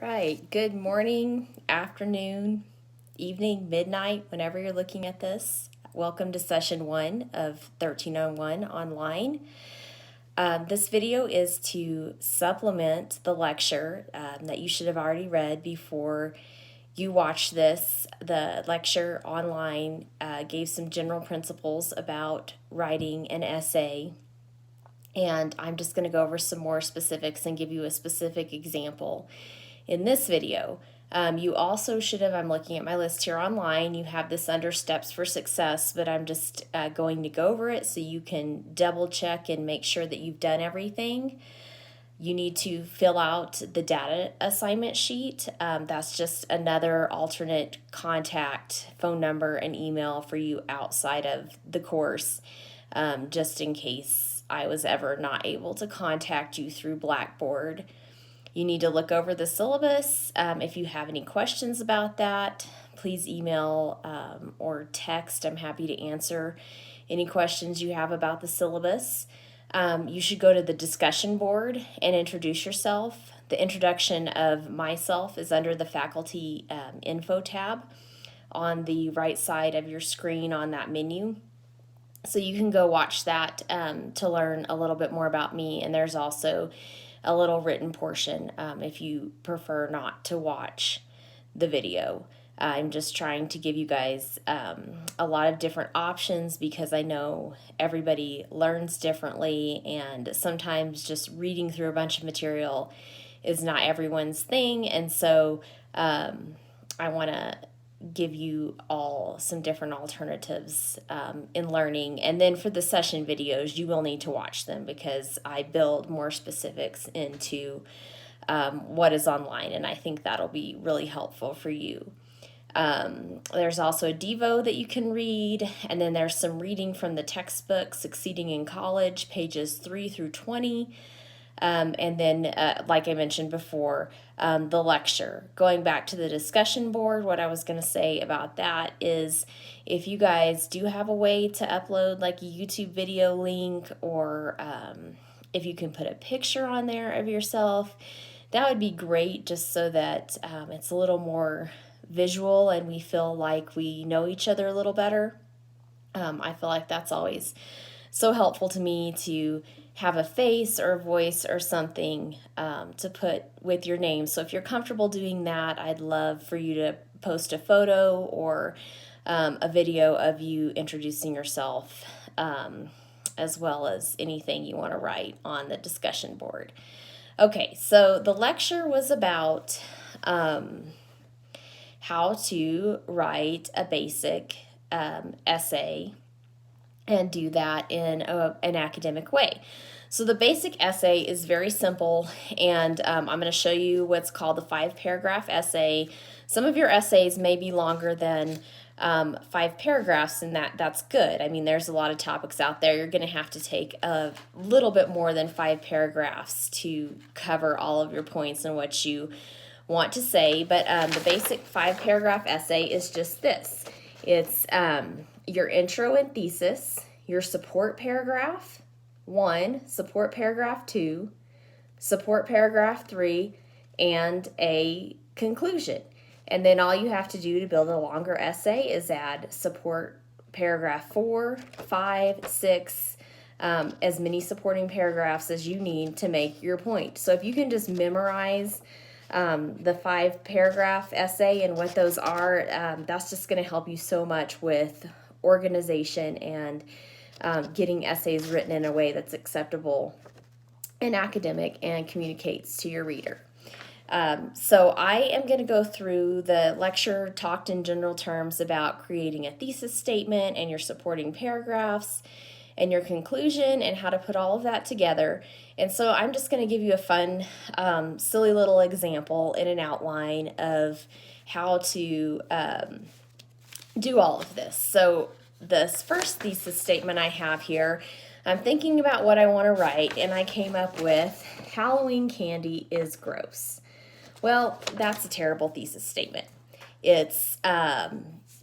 Right. Good morning, afternoon, evening, midnight, whenever you're looking at this. Welcome to session 1 of 1301 online. This video is to supplement the lecture that you should have already read before you watch this. The lecture online gave some general principles about writing an essay, and I'm just going to go over some more specifics and give you a specific example in this video. You also should have, I'm looking at my list here online, you have this under steps for success, but I'm just going to go over it so you can double check and make sure that you've done everything. You need to fill out the data assignment sheet. That's just another alternate contact phone number and email for you outside of the course, just in case I was ever not able to contact you through Blackboard. You need to look over the syllabus. If you have any questions about that, please email or text. I'm happy to answer any questions you have about the syllabus. You should go to the discussion board and introduce yourself. The introduction of myself is under the faculty info tab on the right side of your screen on that menu. So you can go watch that to learn a little bit more about me. And there's also a little written portion if you prefer not to watch the video. I'm just trying to give you guys a lot of different options because I know everybody learns differently, and sometimes just reading through a bunch of material is not everyone's thing. And so I want to give you all some different alternatives in learning. And then for the session videos, you will need to watch them because I build more specifics into what is online, and I think that'll be really helpful for you. There's also a Devo that you can read, and then there's some reading from the textbook Succeeding in College, pages 3 through 20. And then, like I mentioned before, the lecture. Going back to the discussion board, what I was going to say about that is if you guys do have a way to upload like a YouTube video link, or if you can put a picture on there of yourself, that would be great, just so that it's a little more visual and we feel like we know each other a little better. I feel like that's always so helpful to me to have a face or a voice or something to put with your name. So if you're comfortable doing that, I'd love for you to post a photo or a video of you introducing yourself, as well as anything you want to write on the discussion board. Okay, so the lecture was about how to write a basic essay and do that in an academic way. So the basic essay is very simple, and I'm going to show you what's called the 5-paragraph essay. Some of your essays may be longer than 5 paragraphs, and that's good. I mean, there's a lot of topics out there. You're going to have to take a little bit more than 5 paragraphs to cover all of your points and what you want to say, but the basic 5-paragraph essay is just this. It's your intro and thesis, your support paragraph 1, support paragraph 2, support paragraph 3, and a conclusion. And then all you have to do to build a longer essay is add support paragraph 4, 5, 6, as many supporting paragraphs as you need to make your point. So if you can just memorize the 5-paragraph essay and what those are, that's just going to help you so much with organization and getting essays written in a way that's acceptable and academic and communicates to your reader. So I am going to go through the lecture, talked in general terms about creating a thesis statement and your supporting paragraphs and your conclusion and how to put all of that together. And so I'm just going to give you a fun, silly little example in an outline of how to do all of this. So this first thesis statement I have here, I'm thinking about what I want to write, and I came up with Halloween candy is gross. Well, that's a terrible thesis statement. It's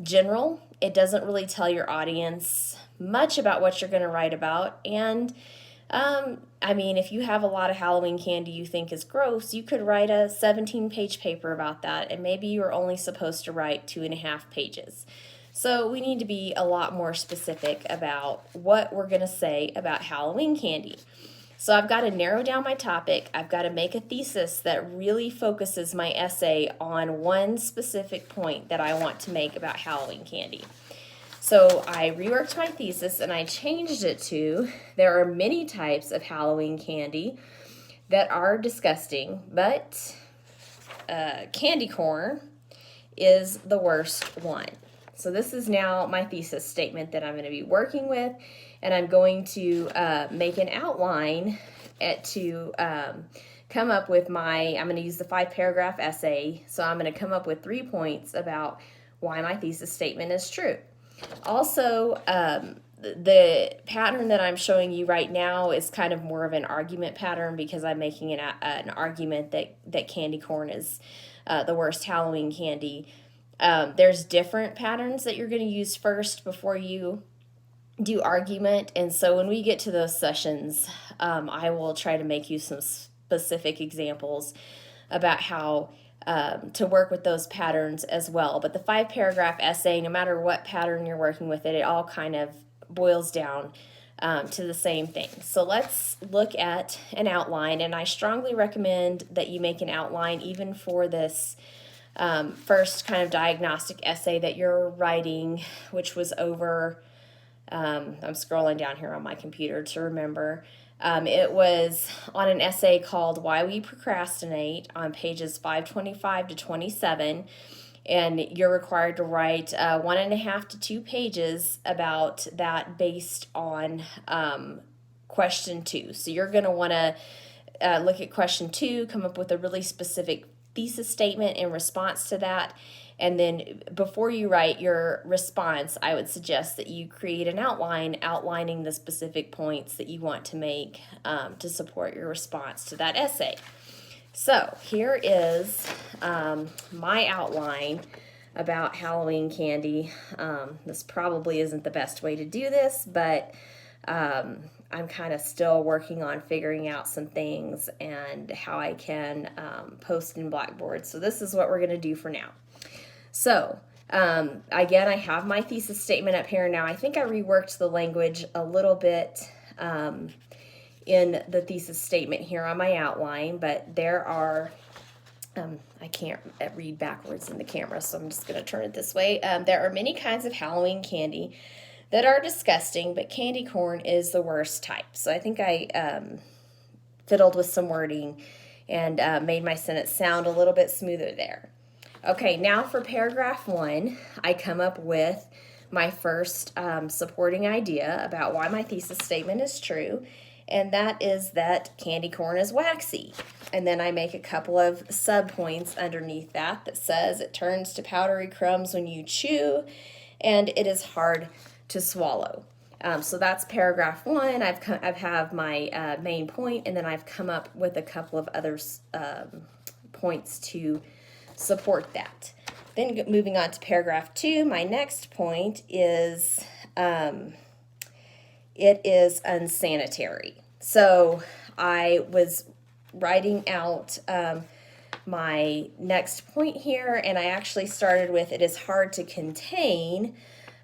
general. It doesn't really tell your audience much about what you're going to write about, and I mean, if you have a lot of Halloween candy you think is gross, you could write a 17-page paper about that, and maybe you're only supposed to write 2.5 pages. So we need to be a lot more specific about what we're going to say about Halloween candy. So I've got to narrow down my topic. I've got to make a thesis that really focuses my essay on one specific point that I want to make about Halloween candy. So I reworked my thesis and I changed it to, there are many types of Halloween candy that are disgusting, but candy corn is the worst one. So this is now my thesis statement that I'm going to be working with, and I'm going to make an outline to come up with I'm going to use the 5-paragraph essay, so I'm going to come up with 3 points about why my thesis statement is true. Also, the pattern that I'm showing you right now is kind of more of an argument pattern because I'm making an argument that candy corn is the worst Halloween candy. There's different patterns that you're going to use first before you do argument, and so when we get to those sessions, I will try to make you some specific examples about how to work with those patterns as well. But the 5-paragraph essay, no matter what pattern you're working with it all kind of boils down to the same thing. So let's look at an outline, and I strongly recommend that you make an outline even for this first kind of diagnostic essay that you're writing, which was over, I'm scrolling down here on my computer to remember. It was on an essay called Why We Procrastinate on pages 525 to 27, and you're required to write 1.5 to 2 pages about that based on question 2. So you're going to want to look at question 2, come up with a really specific thesis statement in response to that. And then before you write your response, I would suggest that you create an outline outlining the specific points that you want to make to support your response to that essay. So here is my outline about Halloween candy. This probably isn't the best way to do this, but I'm kind of still working on figuring out some things and how I can post in Blackboard. So this is what we're going to do for now. So, again, I have my thesis statement up here now. I think I reworked the language a little bit in the thesis statement here on my outline, but there are, I can't read backwards in the camera, so I'm just going to turn it this way. There are many kinds of Halloween candy that are disgusting, but candy corn is the worst type. So I think I fiddled with some wording and made my sentence sound a little bit smoother there. Okay, now for paragraph 1, I come up with my first supporting idea about why my thesis statement is true, and that is that candy corn is waxy. And then I make a couple of subpoints underneath that says it turns to powdery crumbs when you chew, and it is hard to swallow. So that's paragraph 1. I have my main point, and then I've come up with a couple of other points to support that. Then moving on to paragraph 2, my next point is it is unsanitary. So I was writing out my next point here, and I actually started with it is hard to contain.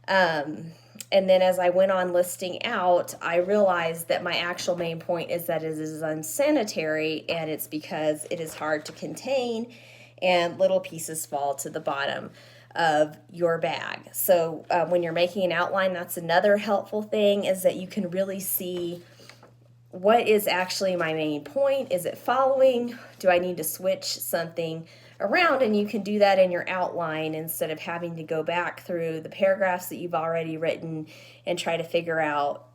And then as I went on listing out, I realized that my actual main point is that it is unsanitary, and it's because it is hard to contain and little pieces fall to the bottom of your bag. So when you're making an outline, that's another helpful thing, is that you can really see what is actually my main point. Is it following? Do I need to switch something around? And you can do that in your outline instead of having to go back through the paragraphs that you've already written and try to figure out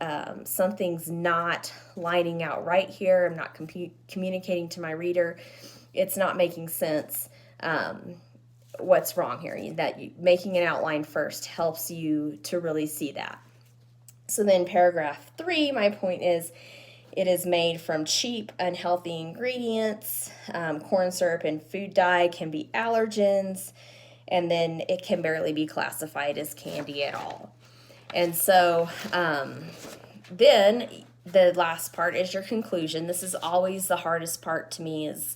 something's not lining out right here. I'm not communicating to my reader. It's not making sense. What's wrong here? Making an outline first helps you to really see that. So then paragraph 3, my point is it is made from cheap, unhealthy ingredients. Corn syrup and food dye can be allergens, and then it can barely be classified as candy at all. And so then the last part is your conclusion. This is always the hardest part to me, is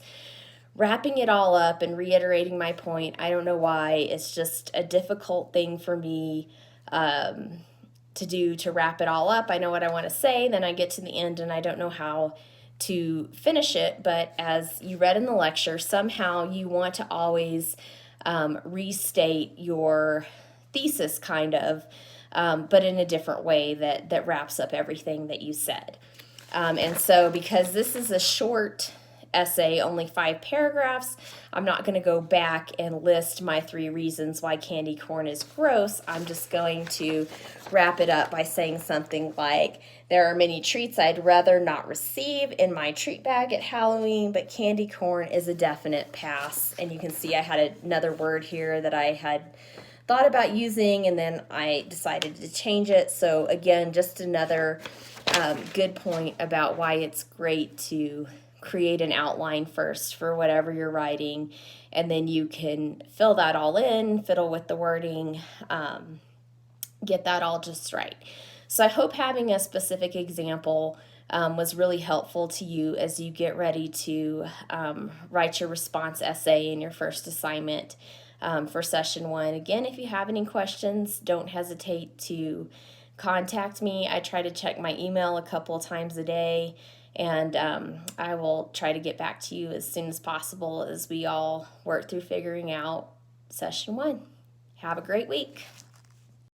wrapping it all up and reiterating my point. I don't know why. It's just a difficult thing for me to do, to wrap it all up. I know what I want to say, then I get to the end and I don't know how to finish it. But as you read in the lecture, somehow you want to always restate your thesis, kind of, but in a different way that wraps up everything that you said. And so, because this is a short essay, only 5 paragraphs, I'm not going to go back and list my 3 reasons why candy corn is gross. I'm just going to wrap it up by saying something like, there are many treats I'd rather not receive in my treat bag at Halloween, but candy corn is a definite pass. And you can see I had another word here that I had thought about using, and then I decided to change it. So again, just another good point about why it's great to create an outline first for whatever you're writing, and then you can fill that all in, fiddle with the wording, get that all just right. So I hope having a specific example was really helpful to you as you get ready to write your response essay in your first assignment for session 1. Again, if you have any questions, don't hesitate to contact me. I try to check my email a couple of times a day, and I will try to get back to you as soon as possible as we all work through figuring out session 1. Have a great week.